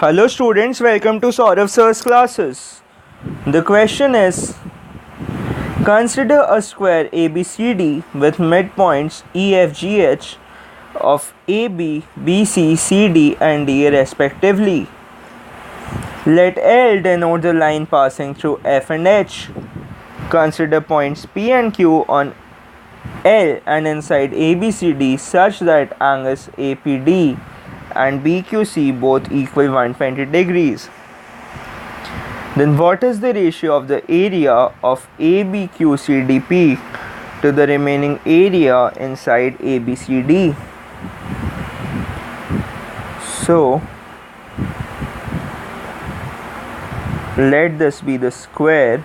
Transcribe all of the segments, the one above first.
Hello students, welcome to SOURAV sir's classes. The question is, consider a square ABCD with midpoints EFGH of AB, BC, CD and D respectively. Let L denote the line passing through F and H. Consider points P and Q on L and inside ABCD such that angles APD and BQC both equal 120 degrees. Then what is the ratio of the area of ABQCDP to the remaining area inside ABCD? So let this be the square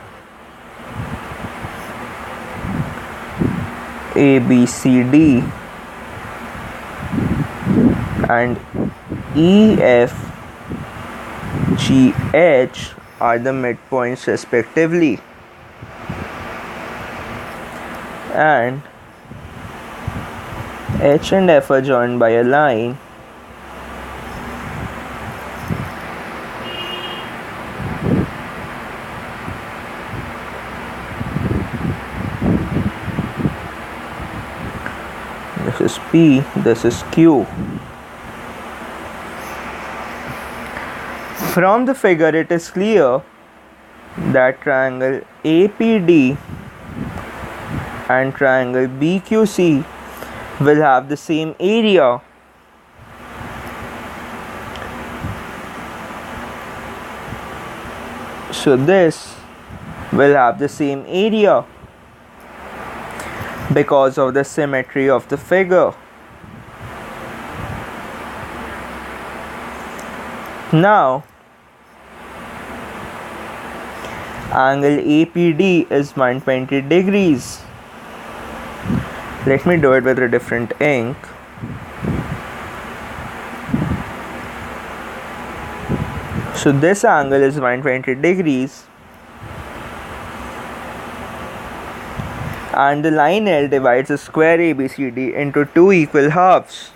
ABCD and EFGH are the midpoints respectively, and H and F are joined by a line this is P, this is Q. From the figure it is clear that triangle APD and triangle BQC will have the same area. So this will have the same area because of the symmetry of the figure. Now angle APD is 120 degrees. Let me do it with a different ink. So this angle is 120 degrees and the line L divides the square ABCD into two equal halves.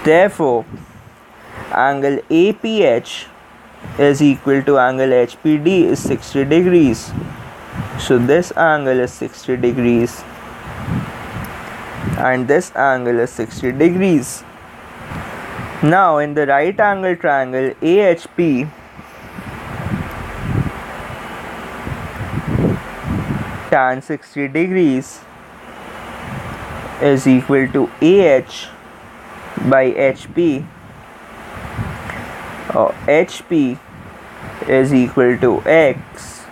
Therefore, angle APH is equal to angle HPD is 60 degrees. So this angle is 60 degrees and this angle is 60 degrees. Now in the right angle triangle AHP, tan 60 degrees is equal to AH by HP, or HP is equal to X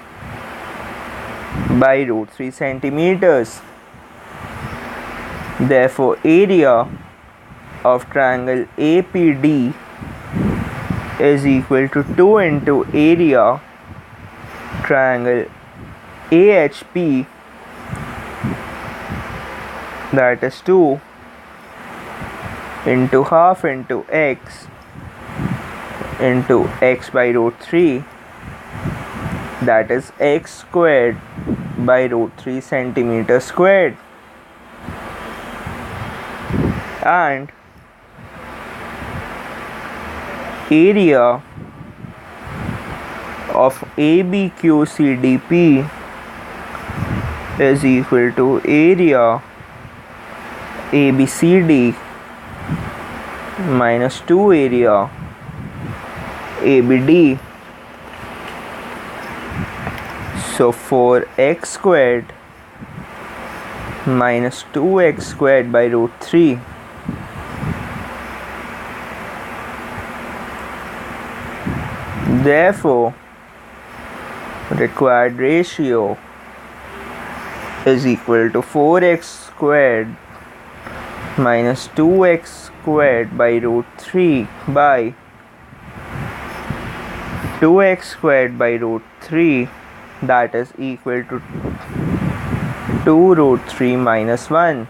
by root 3 centimeters. Therefore, area of triangle APD is equal to 2 into area triangle AHP, that is 2 into half into X into X by root 3, that is X squared by root 3 centimeter squared. And area of ABQCDP is equal to area ABCD minus 2 area ABD. So 4x squared minus 2x squared by root 3. Therefore, required ratio is equal to 4x squared minus 2x squared by root 3 by 2x squared by root 3, that is equal to 2 root 3 minus 1.